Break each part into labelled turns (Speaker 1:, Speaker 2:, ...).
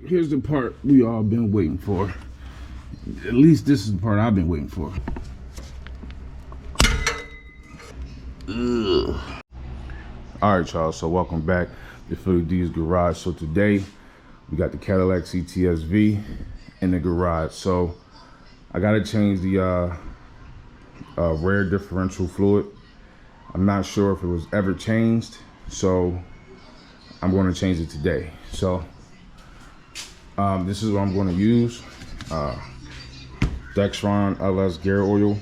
Speaker 1: here's the part we all been waiting for. At least this is the part I've been waiting for. Ugh. All right, y'all, so welcome back to Philly D's Garage. So today we got the Cadillac CTS-V in the garage. So I gotta change the rear differential fluid. I'm not sure if it was ever changed, so I'm going to change it today. So this is what I'm going to use. Dexron LS gear oil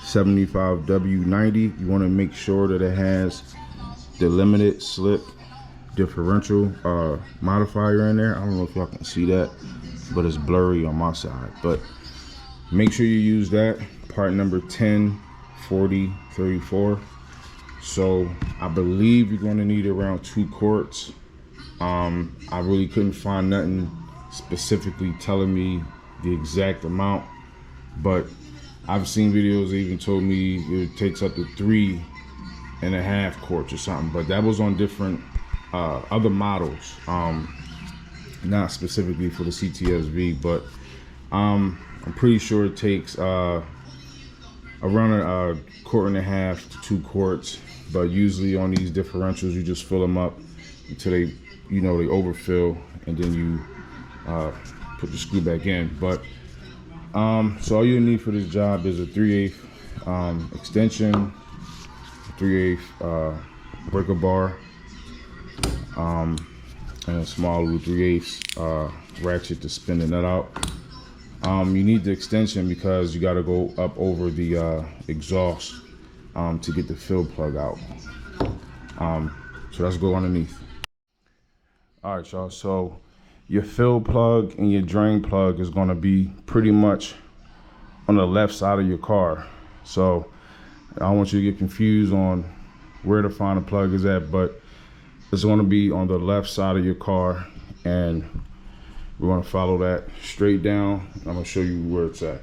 Speaker 1: 75W90. You want to make sure that it has the limited slip differential modifier in there. I don't know if y'all can see that, but it's blurry on my side. But make sure you use that. Part number 104034. So I believe you're going to need around 2 quarts. I really couldn't find nothing specifically telling me the exact amount, but I've seen videos that even told me it takes up to 3.5 quarts or something, but that was on different other models, not specifically for the CTS-V, but I'm pretty sure it takes around a 1.5 quarts to 2 quarts. But usually on these differentials, you just fill them up until they, they overfill, and then you put the screw back in. But so all you need for this job is a 3/8 extension, 3/8 breaker bar, and a small little 3/8 ratchet to spin the nut out. You need the extension because you got to go up over the exhaust to get the fill plug out. So let's go underneath. All right, y'all, so your fill plug and your drain plug is going to be pretty much on the left side of your car. So I don't want you to get confused on where to find the plug is at, but it's going to be on the left side of your car, and we're going to follow that straight down. I'm going to show you where it's at.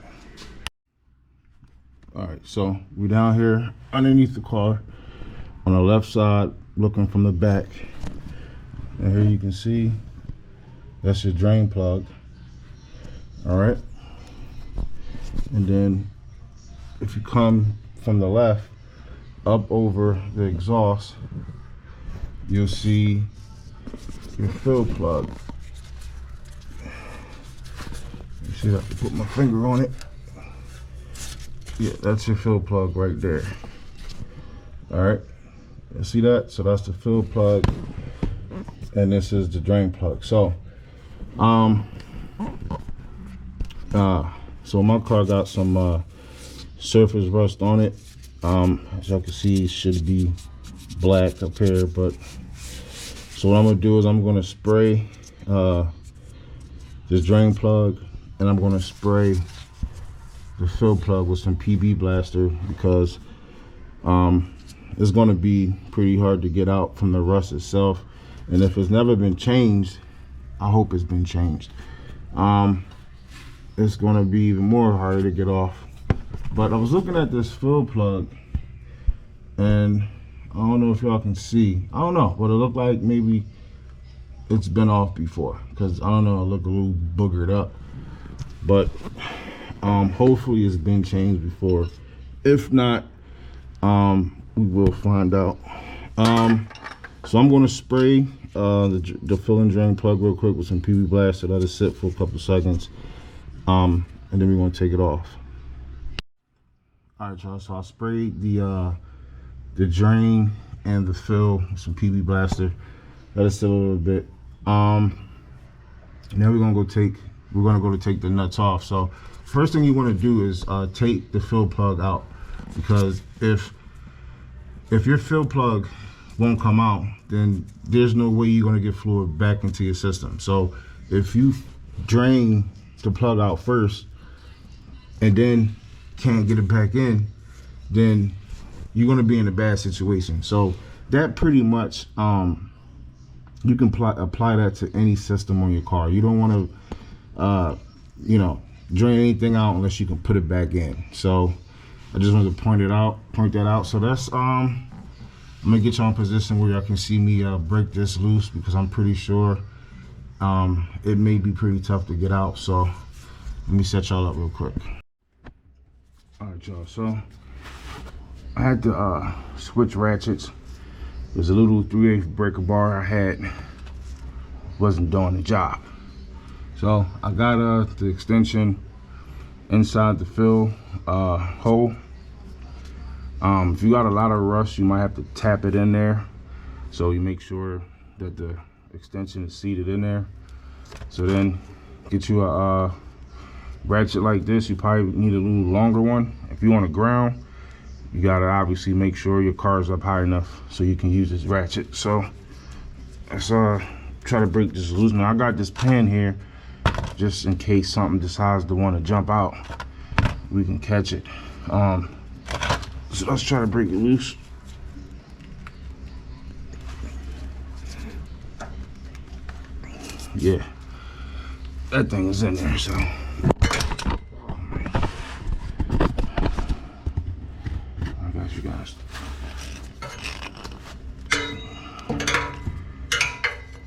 Speaker 1: All right, so we're down here underneath the car on the left side, looking from the back. And here you can see that's your drain plug. All right, and then if you come from the left up over the exhaust, you'll see your fill plug. You see, I have to put my finger on it. Yeah, that's your fill plug right there. All right, you see that? So that's the fill plug, and this is the drain plug. So so my car got some surface rust on it. As y'all can see, it should be black up here, but so what I'm gonna do is I'm gonna spray this drain plug, and I'm gonna spray the fill plug with some PB Blaster, because it's going to be pretty hard to get out from the rust itself. And if it's never been changed, I hope it's been changed. It's going to be even more harder to get off. But I was looking at this fill plug, and I don't know if y'all can see. I don't know what it looked like. Maybe it's been off before, because I don't know, it looked a little boogered up. But hopefully it's been changed before. If not, we will find out. So I'm going to spray the fill and drain plug real quick with some PB Blaster, let it sit for a couple seconds, and then we're going to take it off. All right, y'all, so I sprayed the drain and the fill with some PB Blaster, let it sit a little bit. Now we're going to go take the nuts off. So first thing you want to do is take the fill plug out, because if your fill plug won't come out, then there's no way you're going to get fluid back into your system. So if you drain the plug out first and then can't get it back in, then you're going to be in a bad situation. So that pretty much you can apply that to any system on your car. You don't want to drain anything out unless you can put it back in. So I just wanted to point that out. So that's I'm gonna get y'all in position where y'all can see me break this loose, because I'm pretty sure it may be pretty tough to get out. So let me set y'all up real quick. All right, y'all, so I had to switch ratchets. There's a little 3/8 breaker bar I had, wasn't doing the job. So I got the extension inside the fill hole. If you got a lot of rust, you might have to tap it in there. So you make sure that the extension is seated in there. So then get you a ratchet like this. You probably need a little longer one. If you want to ground, you gotta obviously make sure your car is up high enough so you can use this ratchet. So let's try to break this loose. Now I got this pan here just in case something decides to want to jump out, we can catch it. So let's try to break it loose. Yeah, that thing is in there. So you guys.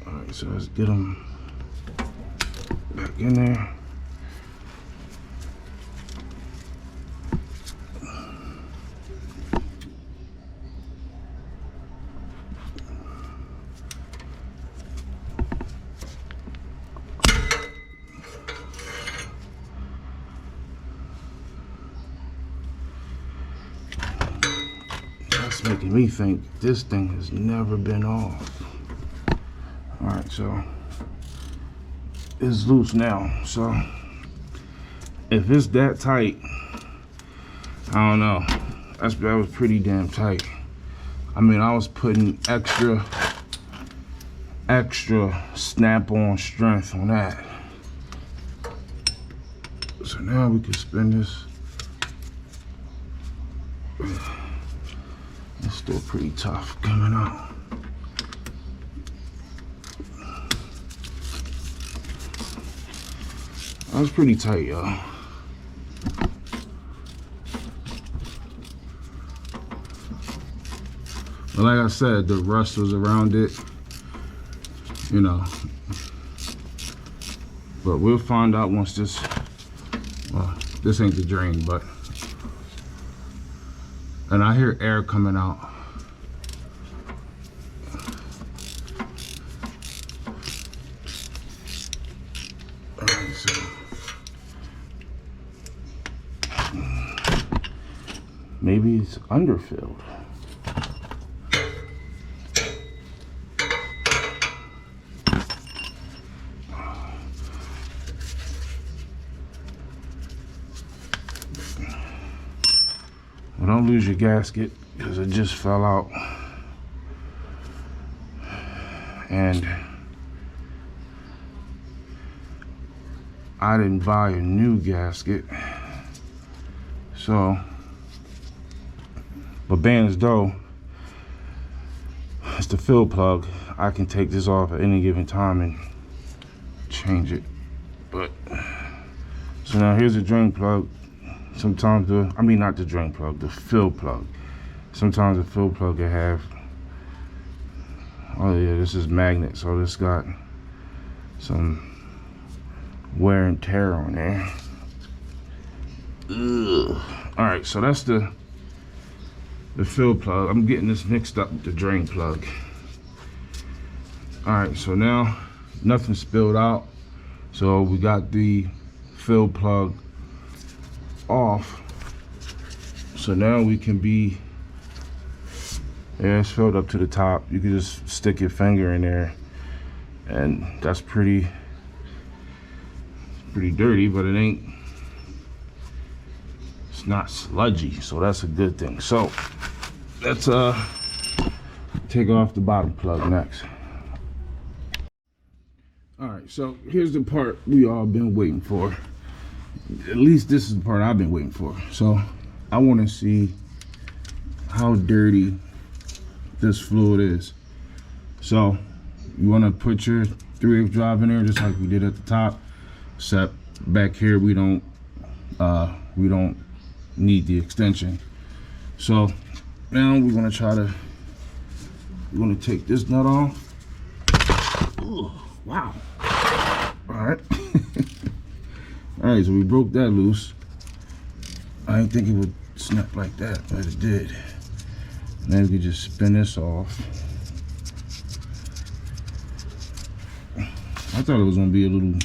Speaker 1: All right, so let's get them back in there. Making me think this thing has never been off. All right, so it's loose now. So if it's that tight, I don't know. That was pretty damn tight. I mean, I was putting extra snap-on strength on that. So now we can spin this. It's still pretty tough coming out. That was pretty tight, y'all. But like I said, the rust was around it, you know. But we'll find out once this, well, this ain't the drain, but. And I hear air coming out. All right, so maybe it's underfilled. Well, don't lose your gasket because it just fell out. And I didn't buy a new gasket. So, but bands though, it's the fill plug. I can take this off at any given time and change it. But, so now here's the drain plug. Sometimes not the drain plug, the fill plug. Sometimes the fill plug will have, oh yeah, this is magnet, so this got some wear and tear on there. Ugh. All right, so that's the fill plug. I'm getting this mixed up with the drain plug. All right, so now nothing spilled out. So we got the fill plug off. So now we can be, yeah, it's filled up to the top. You can just stick your finger in there, and that's pretty dirty, but it ain't, it's not sludgy, so that's a good thing. So let's take off the bottom plug next. All right, so here's the part we all been waiting for. At least this is the part I've been waiting for. So I want to see how dirty this fluid is. So you want to put your 3/8 drive in there just like we did at the top, except back here we don't need the extension. So now we're going to take this nut off. Ooh, wow. Alright. Alright, so we broke that loose. I didn't think it would snap like that, but it did. Now we can just spin this off. I thought it was going to be a little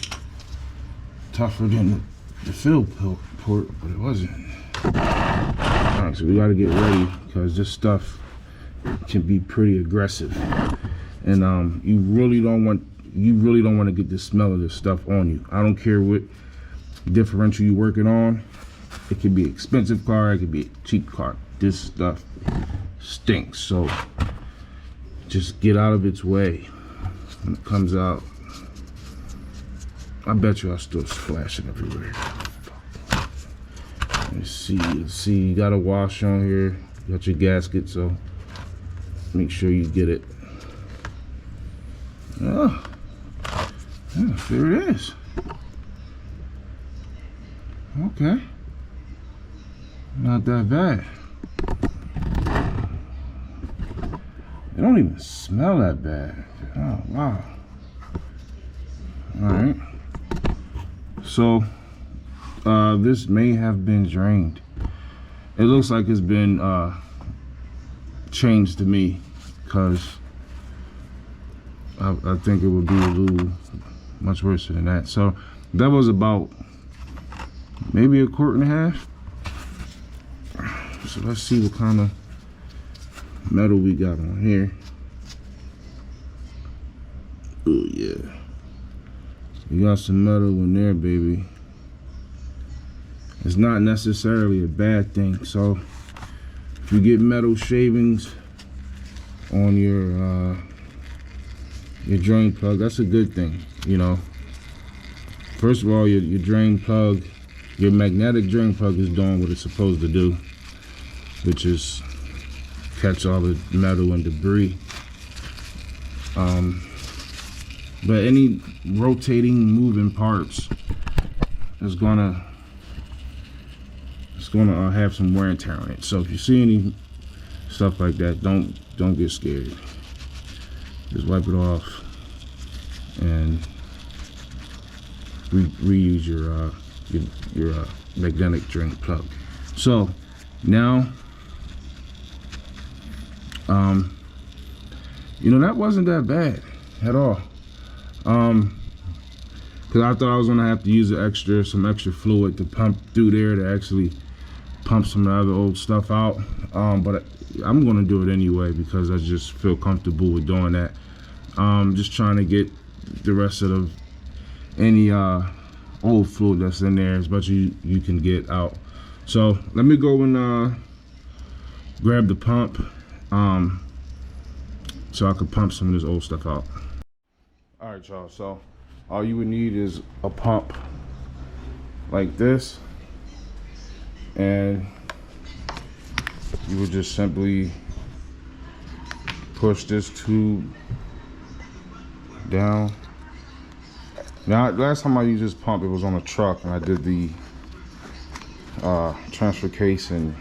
Speaker 1: tougher than the fill port, but it wasn't. Alright, so we got to get ready because this stuff can be pretty aggressive. And you really don't want to get the smell of this stuff on you. I don't care what differential you're working on. It could be an expensive car, it could be a cheap car. This stuff stinks, so just get out of its way when it comes out. I bet you I'll still splashing everywhere. Let's see, you got a wash on here, you got your gasket, so make sure you get it. Oh, yeah, there it is. Okay, not that bad. It don't even smell that bad. Oh, wow. All right. So, this may have been drained. It looks like it's been changed to me, because I think it would be a little much worse than that. So that was about maybe a quart and a half. So let's see what kind of metal we got on here. Oh yeah, we got some metal in there, baby. It's not necessarily a bad thing. So if you get metal shavings on your drain plug, that's a good thing, you know. First of all, your drain plug, your magnetic drain plug is doing what it's supposed to do, which is catch all the metal and debris. But any rotating, moving parts is gonna have some wear and tear on it. So if you see any stuff like that, don't get scared. Just wipe it off and reuse your magnetic drain plug. So now, you know, that wasn't that bad at all. Because I thought I was gonna have to use some extra fluid to pump through there to actually pump some of the other old stuff out. But I'm gonna do it anyway because I just feel comfortable with doing that. Just trying to get the rest of any old fluid that's in there as much as you can get out. So let me go and grab the pump so I could pump some of this old stuff out. All right, y'all, so all you would need is a pump like this, and you would just simply push this tube down. Now, last time I used this pump, it was on a truck, and I did the transfer case and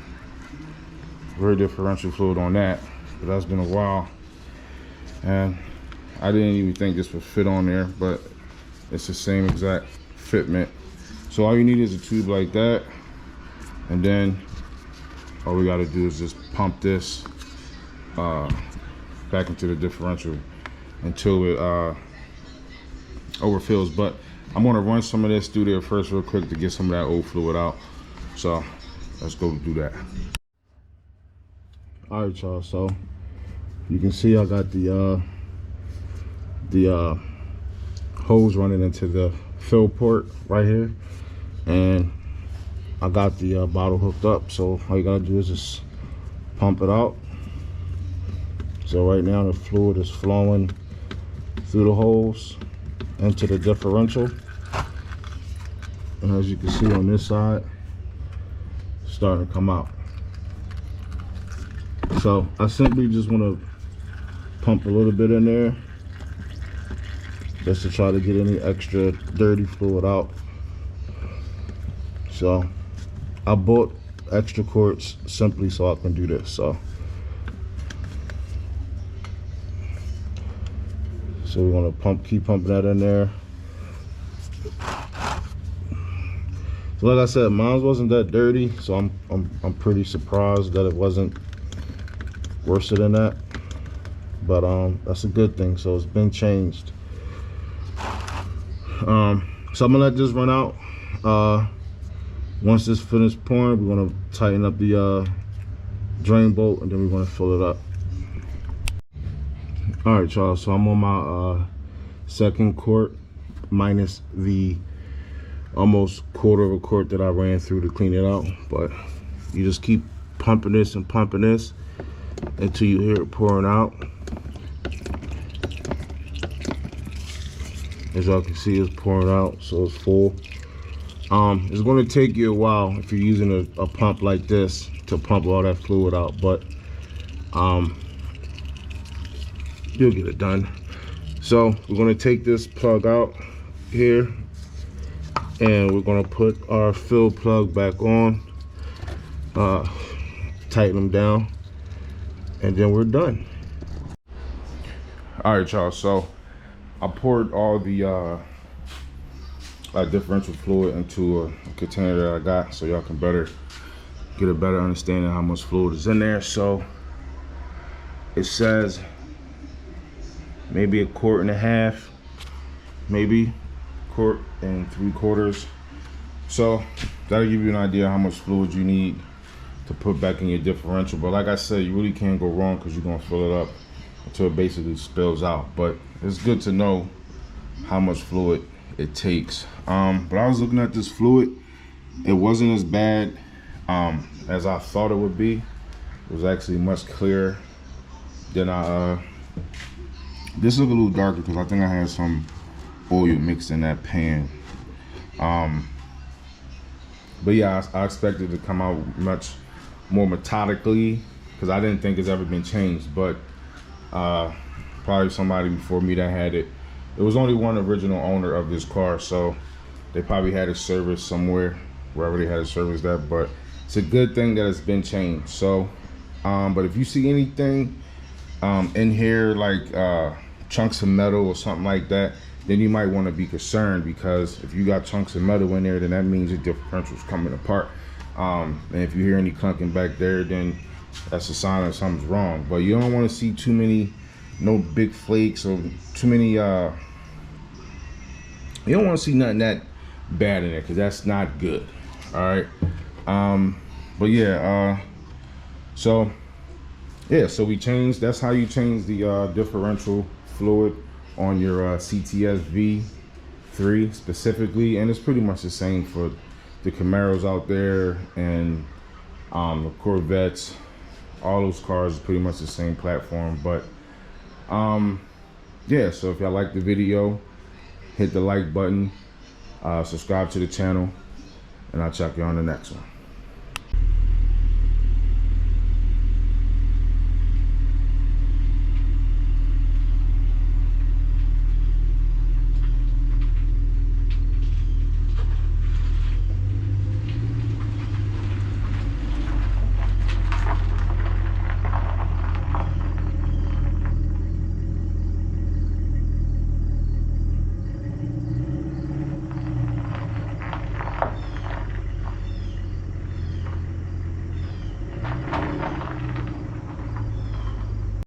Speaker 1: rear differential fluid on that, but that's been a while, and I didn't even think this would fit on there, but it's the same exact fitment. So all you need is a tube like that, and then all we got to do is just pump this back into the differential until it overfills. But I'm going to run some of this through there first real quick to get some of that old fluid out. So let's go do that. All right, y'all, so you can see I got the hose running into the fill port right here, and I got the bottle hooked up. So all you gotta do is just pump it out. So right now the fluid is flowing through the holes into the differential, and as you can see on this side, it's starting to come out. So I simply just want to pump a little bit in there just to try to get any extra dirty fluid out. So I bought extra quarts simply so I can do this. So we're gonna keep pumping that in there So like I said, mine wasn't that dirty, so I'm pretty surprised that it wasn't worse than that. But that's a good thing. So it's been changed. So I'm gonna let this run out. Once this finished pouring, we're gonna tighten up the drain bolt, and then we're gonna fill it up. All right, y'all. So I'm on my second quart, minus the almost quarter of a quart that I ran through to clean it out. But you just keep pumping this and pumping this until you hear it pouring out. As y'all can see, it's pouring out, so it's full. It's going to take you a while if you're using a pump like this to pump all that fluid out, but you'll get it done. So we're going to take this plug out here, and we're going to put our fill plug back on, tighten them down, and then we're done. All right, y'all, so I poured all the differential fluid into a container that I got, so y'all can get a better understanding of how much fluid is in there. So it says maybe 1.5 quarts, maybe 1 3/4 quarts. So that'll give you an idea of how much fluid you need to put back in your differential. But like I said, you really can't go wrong, because you're gonna fill it up until it basically spills out. But it's good to know how much fluid it takes. But I was looking at this fluid, it wasn't as bad as I thought it would be. It was actually much clearer than this looked a little darker because I think I had some oil mixed in that pan. But yeah, I expected it to come out much more methodically, because I didn't think it's ever been changed. But probably somebody before me that had it. It was only one original owner of this car, so they probably had it serviced somewhere, wherever they had it serviced at. But it's a good thing that it's been changed. So but if you see anything in here like chunks of metal or something like that, then you might want to be concerned, because if you got chunks of metal in there, then that means your differential's coming apart. And if you hear any clunking back there, then that's a sign that something's wrong. But you don't want to see too many, no big flakes or too many you don't want to see nothing that bad in there, because that's not good. All right. But yeah, so we changed. That's how you change the differential fluid on your CTS V3 specifically, and it's pretty much the same for the Camaros out there and the Corvettes. All those cars are pretty much the same platform. But yeah, so if y'all like the video, hit the like button, subscribe to the channel, and I'll check you on the next one.